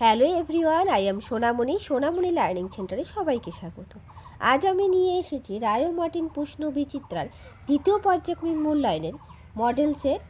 Hello everyone, I am Sonamoni learning সেন্টারে সবাইকে স্বাগত। আজ আমি নিয়ে এসেছি রায় ও মার্টিন প্রশ্ন বিচিত্রার দ্বিতীয় পর্যায়ক্রমিক মূল্যায়নের মডেল সেট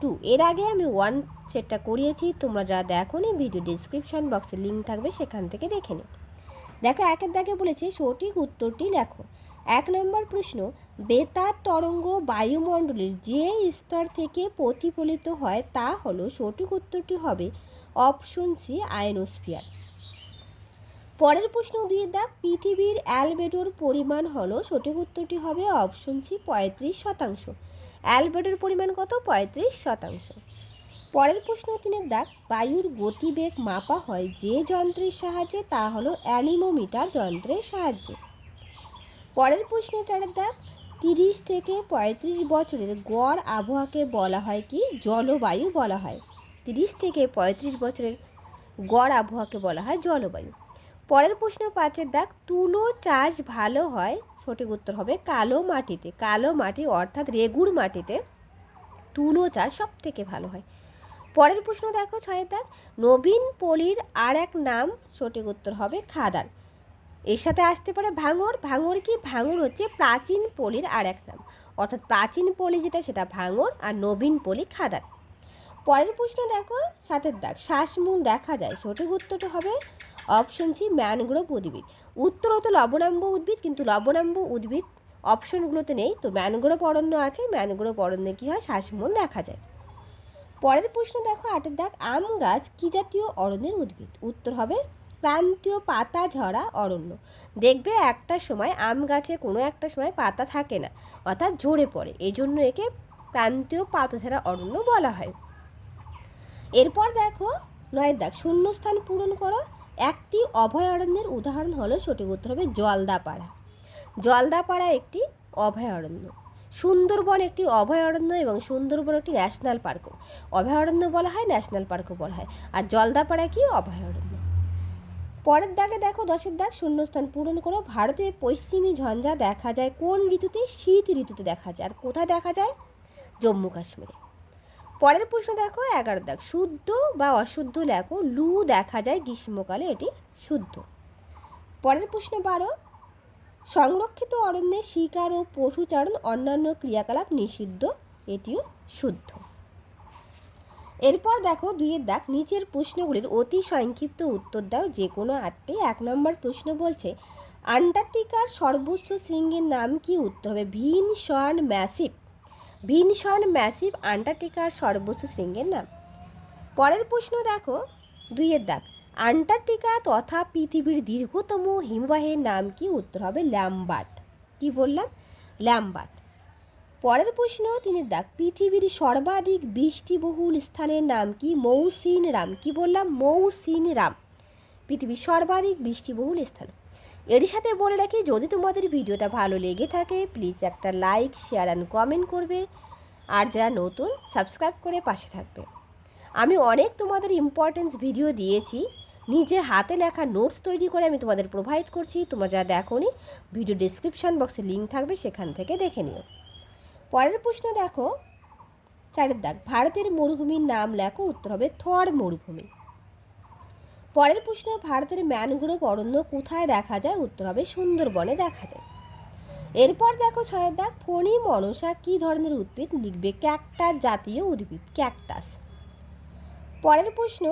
2। এর আগে আমি 1 সেটটা করিয়েছি, তোমরা যারা দেখোনি ভিডিও ডিসক্রিপশন বক্সে লিঙ্ক থাকবে, সেখান থেকে দেখে নিও। দেখো, একের দাগে বলেছে সঠিক উত্তরটি লেখো। 1 নম্বর প্রশ্ন, বেতার তরঙ্গ বায়ুমণ্ডলের যে স্তর থেকে প্রতিফলিত হয় তা হলো, সঠিক উত্তরটি হবে অপশন সি, আয়নোস্ফিয়ার। পরের প্রশ্ন 2 দাগ, পৃথিবীর অ্যালবেডোর পরিমাণ হলো, সঠিক উত্তরটি হবে অপশন সি, 35%। অ্যালবেডোর পরিমাণ কত? 35%। পরের প্রশ্ন 3 দাগ, বায়ুর গতিবেগ মাপা হয় যে যন্ত্রের সাহায্যে তা হলো অ্যানিমোমিটার যন্ত্রের সাহায্যে। পরের প্রশ্ন 4 দাগ, 30 থেকে 35 বছরের গড় আবহাওয়াকে বলা হয় কি? জলবায়ু বলা হয়। 30 থেকে 35 বছরের গড় আবহাওয়াকে বলা হয় জলবায়ু। পরের প্রশ্ন 5 দাগ, তুলো চাষ ভালো হয়, সঠিক উত্তর হবে কালো মাটিতে। কালো মাটি অর্থাৎ রেগুড় মাটিতে তুলো চাষ সব থেকে ভালো হয়। পরের প্রশ্ন দেখো 6 দাগ, নবীন পল্লীর আর এক নাম, সঠিক উত্তর হবে খাদান। এর সাথে আসতে পারে ভাঙর। ভাঙর কি? ভাঙর হচ্ছে প্রাচীন পল্লীর আর এক নাম, অর্থাৎ প্রাচীন পল্লী যেটা সেটা ভাঙর, আর নবীন পল্লী খাদান। পরের প্রশ্ন দেখো 7 দাগ, শ্বাসমূল দেখা যায়, সঠিক উত্তরটা হবে অপশন সি, ম্যানগ্রোভ উদ্ভিদ। উত্তর হতো লবণাম্ব উদ্ভিদ, কিন্তু লবণাম্ব উদ্ভিদ অপশনগুলোতে নেই, তো ম্যানগ্রোভ অরণ্য আছে। ম্যানগ্রোভ অরণ্যে কী হয়? শ্বাসমূল দেখা যায়। পরের প্রশ্ন দেখো 8 দাগ, আম গাছ কী জাতীয় অরণ্যের উদ্ভিদ? উত্তর হবে ক্রান্তীয় পাতা ঝরা অরণ্য। দেখবে একটা সময় আম গাছে কোনো একটা সময় পাতা থাকে না, অর্থাৎ ঝরে পড়ে, এই জন্য একে ক্রান্তীয় পাতাঝরা অরণ্য বলা হয়। এরপর দেখো 9 দাগ, শূন্যস্থান পূরণ করো। একটি অভয়ারণ্যের উদাহরণ হলো, সঠিক উত্তর হবে জলদাপাড়া। জলদাপাড়া একটি অভয়ারণ্য। সুন্দরবন একটি অভয়ারণ্য এবং সুন্দরবন একটি ন্যাশনাল পার্কও। অভয়ারণ্য বলা হয়, ন্যাশনাল পার্কও বলা হয়, আর জলদাপাড়া কি? অভয়ারণ্য। পরের দাগে দেখো 10 দাগ, শূন্যস্থান পূরণ করো। ভারতে পশ্চিমী ঝঞ্ঝা দেখা যায় কোন ঋতুতে? শীত ঋতুতে দেখা যায়। আর কোথায় দেখা যায়? জম্মু কাশ্মীরে। পরের প্রশ্ন দেখো 11 দাগ, শুদ্ধ বা অশুদ্ধ লেখো। লু দেখা যায় গ্রীষ্মকালে, এটি শুদ্ধ। পরের প্রশ্ন 12, সংরক্ষিত অরণ্যে শিকার ও পশুচারণ অন্যান্য ক্রিয়াকলাপ নিষিদ্ধ, এটিও শুদ্ধ। এরপর দেখো 2 দাগ, নিচের প্রশ্নগুলির অতি সংক্ষিপ্ত উত্তর দাও, যে কোনো 8টি। 1 নম্বর প্রশ্ন বলছে আন্টার্কটিকার সর্বোচ্চ শৃঙ্গের নাম কি? উত্তর হবে ভিনসন ম্যাসিভ। ভিনসন ম্যাসিভ আন্টার্কটিকার সর্বোচ্চ শৃঙ্গের নাম। পরের প্রশ্ন দেখো 2 দাগ, আন্টার্কটিকা তথা পৃথিবীর দীর্ঘতম হিমবাহের নাম কি? উত্তর হবে ল্যাম্বার্ট। কি বললাম? ল্যাম্বার্ট। পরের প্রশ্ন 3 দাগ, পৃথিবীর সর্বাধিক বৃষ্টিবহুল স্থানের নাম কি? মৌসিনরাম। কি বললাম? মৌসিনরাম, পৃথিবীর সর্বাধিক বৃষ্টিবহুল স্থান। এর সাথে বলে রাখি, যদি তোমাদের ভিডিওটা ভালো লেগে থাকে প্লিজ একটা লাইক, শেয়ার অ্যান্ড কমেন্ট করবে, আর যারা নতুন সাবস্ক্রাইব করে পাশে থাকবে। আমি অনেক তোমাদের ইম্পর্টেন্স ভিডিও দিয়েছি, নিজে হাতে লেখা নোটস তৈরি করে আমি তোমাদের প্রোভাইড করছি। তোমরা যা দেখোনি ভিডিও ডিসক্রিপশান বক্সে লিঙ্ক থাকবে, সেখান থেকে দেখে নিও। পরের প্রশ্ন দেখো 4 দাগ, ভারতের মরুভূমির নাম লেখো। উত্তর হবে থর মরুভূমি। পরের প্রশ্ন, ভারতের ম্যানগ্রোভ অরণ্য কোথায় দেখা যায়? উত্তর হবে সুন্দরবনে দেখা যায়। এরপর দেখো 6 দাগ, ফণী মনসা কী ধরনের উদ্ভিদ? লিখবে ক্যাকটাস জাতীয় উদ্ভিদ, ক্যাকটাস। পরের প্রশ্ন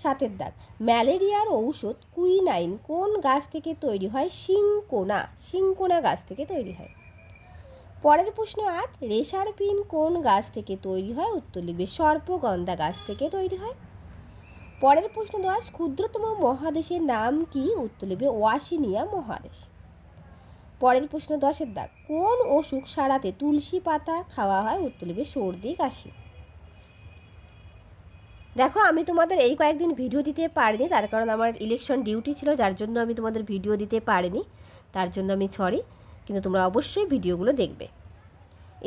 7 দাগ, ম্যালেরিয়ার ঔষধ কুইনাইন কোন গাছ থেকে তৈরি হয়? সিংকোনা। সিংকোনা গাছ থেকে তৈরি হয়। পরের প্রশ্ন 8, রেশার পিন কোন গাছ থেকে তৈরি হয়? উত্তর লিখবে সর্পগন্ধা গাছ থেকে তৈরি হয়। পরের প্রশ্ন 10, ক্ষুদ্রতম মহাদেশের নাম কি? উত্তর লিখবে ওয়াশিনিয়া মহাদেশ। পরের প্রশ্ন 10 দাগ, কোন অসুখ সারাতে তুলসী পাতা খাওয়া হয়? উত্তর লিখবে সর্দি কাশি। দেখো, আমি তোমাদের এই কয়েকদিন ভিডিও দিতে পারিনি, তার কারণ আমার ইলেকশন ডিউটি ছিল, যার জন্য আমি তোমাদের ভিডিও দিতে পারিনি, তার জন্য আমি সরি, কিন্তু তোমরা অবশ্যই ভিডিওগুলো দেখবে।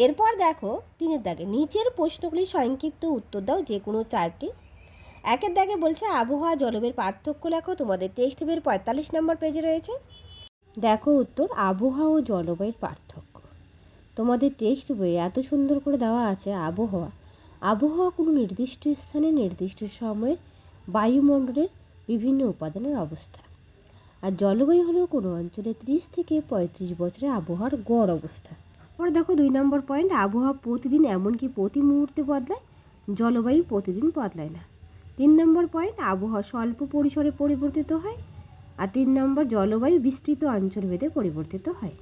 এরপর দেখো 3 দাগে, নিচের প্রশ্নগুলি সংক্ষিপ্ত উত্তর দাও, যে কোনো 4টি। 1 দাগে বলছে আবহাওয়া জলবায়ুর পার্থক্য লেখো। তোমাদের টেক্সট বইয়ের 45 নম্বর পেজে রয়েছে। দেখো উত্তর, আবহাওয়া ও জলবায়ুর পার্থক্য। তোমাদের টেক্সট বইয়ে এত সুন্দর করে দেওয়া আছে আবহাওয়া। আবহাওয়া কোনো নির্দিষ্ট স্থানে নির্দিষ্ট সময়ে বায়ুমণ্ডলের বিভিন্ন উপাদানের অবস্থা। আর জলবায়ু হলো কোনো অঞ্চলে 30 থেকে 35 বছরের আবহাওয়ার গড় অবস্থা। পরে দেখো 2 নম্বর পয়েন্ট, আবহাওয়া প্রতিদিন এমনকি প্রতি মুহূর্তে বদলায়, জলবায়ু প্রতিদিন বদলায় না। 3 নম্বর পয়েন্ট, আবহাওয়া স্বল্প পরিসরে পরিবর্তিত হয়। আর 3 নম্বর, জলবায়ু বিস্তৃত অঞ্চলভেদে পরিবর্তিত হয়।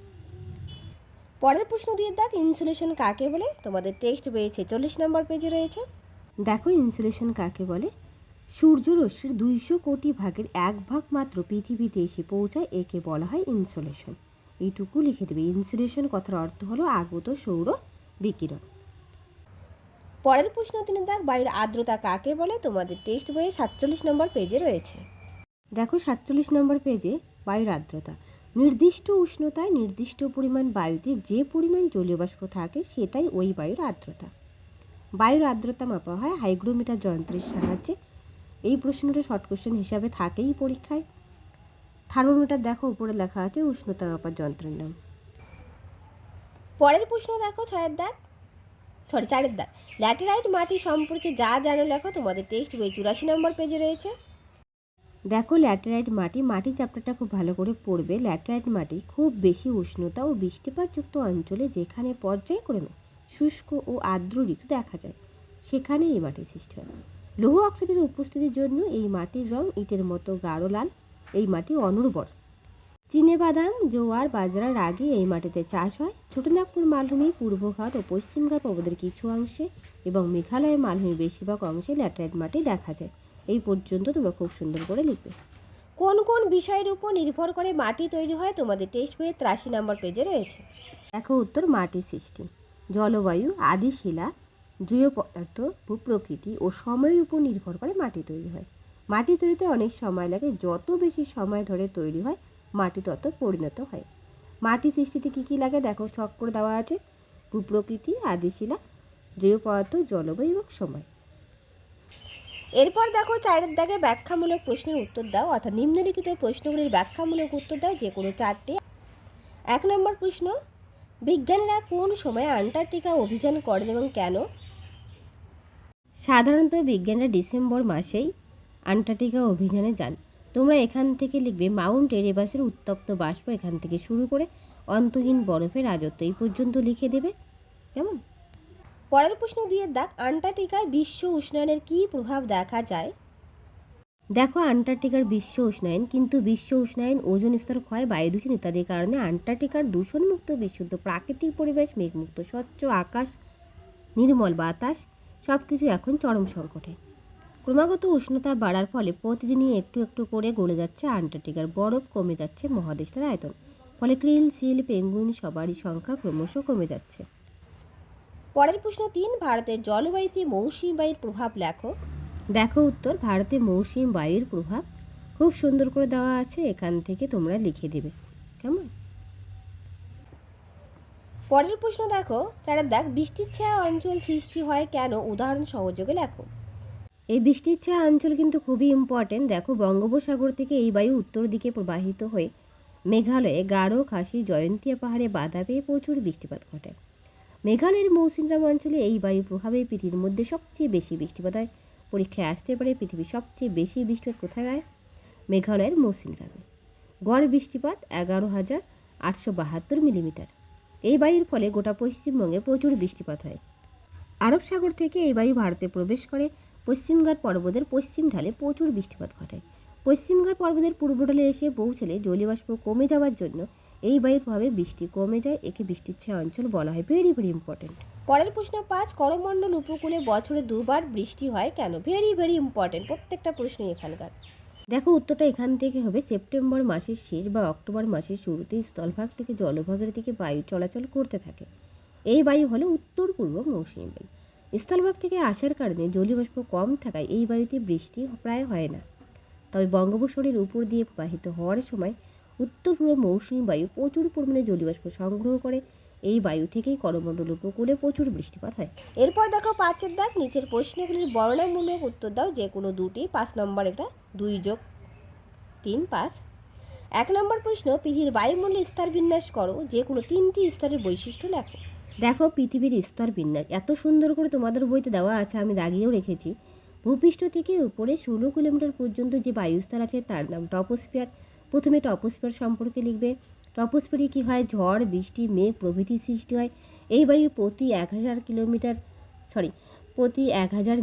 পরের প্রশ্ন দিয়ে দেখ, ইনসুলেশন কাকে বলে? তোমাদের টেক্সট পেয়েছে 40 নম্বর পেজে রয়েছে। দেখো ইনসুলেশন কাকে বলে। সূর্যরশ্মির 200 কোটি ভাগের 1 ভাগ মাত্র পৃথিবীতে এসে পৌঁছায়, একে বলা হয় ইনসুলেশন। এইটুকু লিখে দেবে। ইনসুলেশন কথার অর্থ হলো আগত সৌর বিকিরণ। পরের প্রশ্ন তিনি দেখ, বায়ুর আর্দ্রতা কাকে বলে? তোমাদের টেক্সট বইয়ে 47 নম্বর পেজে রয়েছে। দেখো 47 নম্বর পেজে বায়ুর আর্দ্রতা, নির্দিষ্ট উষ্ণতায় নির্দিষ্ট পরিমাণ বায়ুতে যে পরিমাণ জলীয় বাষ্প থাকে সেটাই ওই বায়ুর আর্দ্রতা। বায়ুর আর্দ্রতা মাপা হয় হাইগ্রোমিটার যন্ত্রের সাহায্যে। এই প্রশ্নটা শর্ট কোশ্চেন হিসাবে থাকেই পরীক্ষায়। থার্মোমিটার দেখো উপরে লেখা আছে উষ্ণতা মাপার যন্ত্রের নাম। পরের প্রশ্ন দেখো 4 দাগ, ল্যাটেরাইট মাটি সম্পর্কে যা জানো লেখো। তোমাদের টেক্সট বই 84 নম্বর পেজে রয়েছে। দেখো ল্যাটেরাইট মাটি চ্যাপ্টারটা খুব ভালো করে পড়বে। ল্যাটেরাইট মাটি খুব বেশি উষ্ণতা ও বৃষ্টিপাতযুক্ত অঞ্চলে যেখানে পর্যায়ক্রমে শুষ্ক ও আর্দ্র ঋতু দেখা যায় সেখানে এই মাটির সৃষ্টি হয়। লৌহ অক্সাইডের উপস্থিতির জন্য এই মাটির রং ইটের মতো গাঢ় লাল। এই মাটি অনুর্বর। চিনেবাদাম, জোয়ার, বাজরার আগে এই মাটিতে চাষ হয়। ছোটনাগপুর মালভূমি, পূর্বঘাট ও পশ্চিমঘাট পর্বতের কিছু অংশে এবং মেঘালয়ের মালভূমির বেশিরভাগ অংশে ল্যাটেরাইট মাটি দেখা যায়। এই পর্যন্ত তোমরা খুব সুন্দর করে লিখবে। কোন কোন বিষয়ের উপর নির্ভর করে মাটি তৈরি হয়? তোমাদের টেক্সট বইয়ে 83 নম্বর পেজে রয়েছে। দেখো উত্তর, মাটির সৃষ্টি, জলবায়ু, আদিশিলা, জৈব পদার্থ, ভূপ্রকৃতি ও সময়ের উপর নির্ভর করে মাটি তৈরি হয়। মাটি তৈরিতে অনেক সময় লাগে। যত বেশি সময় ধরে তৈরি হয় মাটি তত পরিণত হয়। মাটি সৃষ্টিতে কী কী লাগে দেখো ছক করে দেওয়া আছে। ভূপ্রকৃতি, আদিশিলা, জৈব পদার্থ, জলবায়ু এবং সময়। এরপর দেখো 4 দাগে ব্যাখ্যামূলক প্রশ্নের উত্তর দাও, অর্থাৎ নিম্নলিখিত প্রশ্নগুলির ব্যাখ্যামূলক উত্তর দাও, যে কোনো 4টি। 1 নম্বর প্রশ্ন, বিজ্ঞানীরা কোন সময়ে আন্টার্কটিকা অভিযান করেন এবং কেন? সাধারণত বিজ্ঞানীরা ডিসেম্বর মাসেই আন্টার্কটিকা অভিযানে যান। তোমরা এখান থেকে লিখবে মাউন্ট এরেবাসের উত্তপ্ত বাষ্প এখান থেকে শুরু করে অন্তহীন বরফের রাজত্ব, এই পর্যন্ত লিখে দেবে। কেমন? পরের প্রশ্ন দিয়ে দাগ, আন্টার্কটিকায় বিশ্ব উষ্ণায়নের কী প্রভাব দেখা যায়? দেখো আন্টার্কটিকার বিশ্ব উষ্ণায়ন, কিন্তু বিশ্ব উষ্ণায়ন, ওজোন স্তর ক্ষয়, বায়ু দূষণ ইত্যাদির কারণে আন্টার্কটিকার দূষণমুক্ত বিশুদ্ধ প্রাকৃতিক পরিবেশ, মেঘমুক্ত স্বচ্ছ আকাশ, নির্মল বাতাস সব কিছু এখন চরম সংকটে। ক্রমাগত উষ্ণতা বাড়ার ফলে প্রতিদিনই একটু একটু করে গলে যাচ্ছে আন্টার্কটিকার বরফ, কমে যাচ্ছে মহাদেশটার আয়তন। ফলে ক্রিল, সিল, পেঙ্গুইন সবারই সংখ্যা ক্রমশ কমে যাচ্ছে। পরের প্রশ্ন 3, ভারতের জলবায়ুতে মৌসুমী বায়ুর প্রভাব লেখো। দেখো উত্তর, ভারতে মৌসুমী বায়ুর প্রভাব খুব সুন্দর করে দেওয়া আছে, এখান থেকে তোমরা লিখে দেবে। কেমন? পরের প্রশ্ন দেখো 4 দাগ, বৃষ্টির ছায়া অঞ্চল সৃষ্টি হয় কেন? উদাহরণ সহযোগে লেখো। এই বৃষ্টির ছায়া অঞ্চল কিন্তু খুবই ইম্পর্টেন্ট। দেখো বঙ্গোপসাগর থেকে এই বায়ু উত্তর দিকে প্রবাহিত হয়ে মেঘালয়ে গারো, খাসি, জয়ন্তিয়া পাহাড়ে বাধা পেয়ে প্রচুর বৃষ্টিপাত ঘটায়। মেঘালয়ের মৌসিনরাম অঞ্চলে এই বায়ুর প্রভাবে পৃথিবীর মধ্যে সবচেয়ে বেশি বৃষ্টিপাত হয়। পরীক্ষায় আসতে পারে পৃথিবীর সবচেয়ে বেশি বৃষ্টিপাত কোথায় হয়? মেঘালয়ের মৌসিনরামে। গড় বৃষ্টিপাত 11,872 মিলিমিটার। এই বায়ুর ফলে গোটা পশ্চিমবঙ্গে প্রচুর বৃষ্টিপাত হয়। আরব সাগর থেকে এই বায়ু ভারতে প্রবেশ করে পশ্চিমঘাট পর্বতের পশ্চিম ঢালে প্রচুর বৃষ্টিপাত ঘটায়। পশ্চিমঘাট পর্বতের পূর্ব ঢালে এসে পৌঁছলে জলীয়বাষ্প কমে যাওয়ার জন্য এই বায়ুর প্রভাবে বৃষ্টি কমে যায়। একে বৃষ্টির ছায়া অঞ্চল বলা হয়। Very very important. পরের প্রশ্ন 5, করমণ্ডল উপকূলে বছরে 2 বার বৃষ্টি হয় কেন? ভেরি ভেরি ইম্পর্টেন্ট, প্রত্যেকটা প্রশ্নই এখানকার। দেখো উত্তরটা এখান থেকে হবে। সেপ্টেম্বর মাসের শেষ বা অক্টোবর মাসের শুরুতে স্থলভাগ থেকে জলভাগের দিকে বায়ু চলাচল করতে থাকে। এই বায়ু হলো উত্তর পূর্ব মৌসুমী বায়ু। স্থলভাগ থেকে আসার কারণে জলীয়বাষ্প কম থাকায় এই বায়ুতে বৃষ্টি প্রায় হয় না। তবে বঙ্গোপসাগরের উপর দিয়ে প্রবাহিত হওয়ার সময় উত্তর পূর্ব মৌসুমী বায়ু প্রচুর পরিমাণে জলীয়বাষ্প সংগ্রহ করে। এই বায়ু থেকেই করমণ্ডল উপকূলে প্রচুর বৃষ্টিপাত হয়। এরপর দেখো 5 দাগ, নিচের প্রশ্নগুলির বর্ণনামূলক উত্তর দাও, যে কোনো দুটি। 5 নম্বর, এটা 2 + 3 5। 1 নম্বর প্রশ্ন, পৃথিবীর বায়ুমণ্ডলের স্তর বিন্যাস করো, যে কোনো 3টি স্তরের বৈশিষ্ট্য লেখো। দেখো পৃথিবীর স্তর বিন্যাস এত সুন্দর করে তোমাদের বইতে দেওয়া আছে, আমি দাগিয়েও রেখেছি। ভূপৃষ্ঠ থেকে উপরে 16 কিলোমিটার পর্যন্ত যে বায়ুস্তর আছে তার নাম টপোস্ফিয়ার। প্রথমে টপোস্ফিয়ার সম্পর্কে লিখবে। টপোস্ফিয়ারে কী হয়, ঝড়, বৃষ্টি, মেঘ প্রভৃতি সৃষ্টি হয়। এই বায়ু প্রতি 1000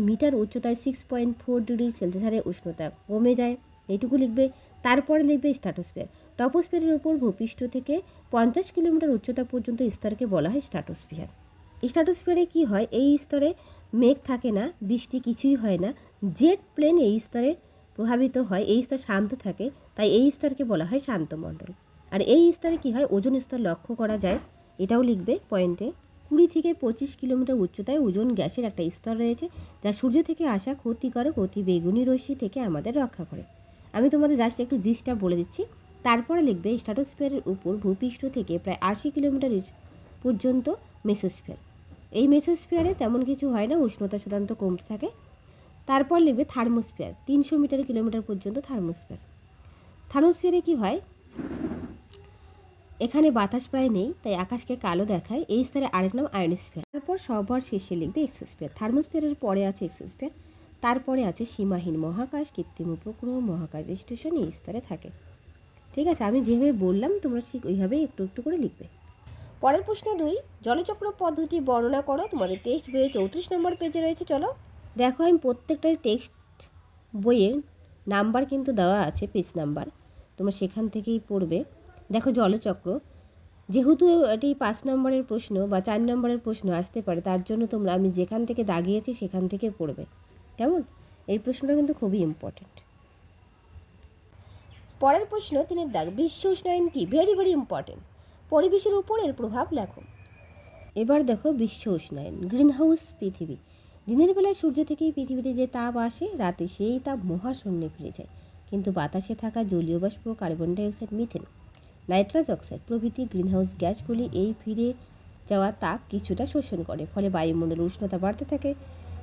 মিটার উচ্চতায় 6.4 ডিগ্রি সেলসিয়াস হারে উষ্ণতা কমে যায়, এইটুকু লিখবে। তারপরে লিখবে স্ট্র্যাটোস্ফিয়ার। টপোস্ফিয়ারের উপর ভূপৃষ্ঠ থেকে 50 কিলোমিটার উচ্চতা পর্যন্ত স্তরকে বলা হয় স্ট্র্যাটোস্ফিয়ার। স্ট্র্যাটোস্ফিয়ারে কী হয়, এই স্তরে মেঘ থাকে না, বৃষ্টি কিছুই হয় না, জেট প্লেন এই স্তরে প্রভাবিত হয়, এই স্তর শান্ত থাকে, তাই এই স্তরকে বলা হয় শান্তমণ্ডল। আর এই স্তরে কী হয়, ওজোন স্তর লক্ষ্য করা যায়, এটাও লিখবে পয়েন্টে। 20 থেকে 25 কিলোমিটার উচ্চতায় ওজোন গ্যাসের একটা স্তর রয়েছে, যা সূর্য থেকে আসা ক্ষতিকারক অতি বেগুনি রশ্মি থেকে আমাদের রক্ষা করে। আমি তোমাদের জাস্ট একটু জিনিসটা বলে দিচ্ছি। তারপরে লিখবে স্ট্র্যাটোস্ফিয়ারের উপর ভূপৃষ্ঠ থেকে প্রায় 80 কিলোমিটার পর্যন্ত মেসোস্ফিয়ার। এই মেসোস্ফিয়ারে তেমন কিছু হয় না, উষ্ণতা সাধারণত কমতে থাকে। তারপর লিখবে থার্মোস্ফিয়ার। 300 কিলোমিটার পর্যন্ত থার্মোস্ফিয়ার। থার্মোস্ফিয়ারে কি হয়, এখানে বাতাস প্রায় নেই, তাই আকাশকে কালো দেখায়। এই স্তরে আরেক নাম আয়নোস্ফিয়ার। তারপর সবার শেষে লিখবে এক্সোস্ফিয়ার। থার্মোস্ফিয়ারের পরে আছে এক্সোস্ফিয়ার, তারপরে আছে সীমাহীন মহাকাশ, কৃত্রিম উপগ্রহ, মহাকাশ স্টেশন এই স্তরে থাকে। ঠিক আছে, আমি যেভাবে বললাম তোমরা ঠিক ওইভাবেই একটু একটু করে লিখবে। পরের প্রশ্ন 2, জলচক্র পদ্ধতি বর্ণনা করো। তোমাদের টেক্সট বইয়ে 34 নম্বর পেজে রয়েছে। চলো দেখো, আমি প্রত্যেকটা টেক্সট বইয়ের নাম্বার কিন্তু দেওয়া আছে, পেজ নাম্বার, তোমরা সেখান থেকেই পড়বে। দেখো জলচক্র, যেহেতু এটি 5 নম্বরের প্রশ্ন বা 4 নম্বরের প্রশ্ন আসতে পারে, তার জন্য তোমরা আমি যেখান থেকে দাগিয়েছি সেখান থেকে পড়বে, কেমন? এই প্রশ্নটা কিন্তু খুবই ইম্পর্টেন্ট। পরের প্রশ্ন 3 দাগ, বিশ্ব উষ্ণায়ন কি? Very very important. পরিবেশের উপর এর প্রভাব লেখো। এবার দেখো, বিশ্ব উষ্ণায়ন, গ্রিনহাউস পৃথিবী। দিনের বেলায় সূর্য থেকেই পৃথিবীতে যে তাপ আসে, রাতে সেই তাপ মহাশূন্যে ফিরে যায়, কিন্তু বাতাসে থাকা জলীয় বাষ্প, carbon dioxide, methane, nitrous oxide প্রভৃতি গ্রিনহাউস গ্যাসগুলি এই ফিরে যাওয়া তাপ কিছুটা শোষণ করে, ফলে বায়ুমণ্ডলের উষ্ণতা বাড়তে থাকে।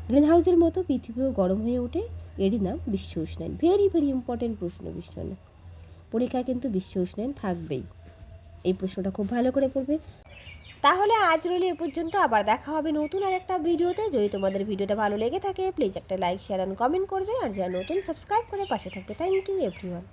গ্রিনহাউসের মতো পৃথিবীও গরম হয়ে ওঠে, এরই নাম বিশ্ব উষ্ণায়ন। ভেরি ভেরি ইম্পর্টেন্ট প্রশ্ন। বিশ্ব উষ্ণায়ন পরীক্ষায় কিন্তু বিশ্ব উষ্ণায়ন থাকবেই, এই প্রশ্নটা খুব ভালো করে পড়বে। তাহলে আজ রইল এ পর্যন্ত, আবার দেখা হবে নতুন আর একটা ভিডিওতে। যদি তোমাদের ভিডিওটা ভালো লেগে থাকে প্লিজ একটা লাইক, শেয়ার অ্যান্ড কমেন্ট করবে, আর যারা নতুন সাবস্ক্রাইব করে পাশে থাকবে। Thank you everyone.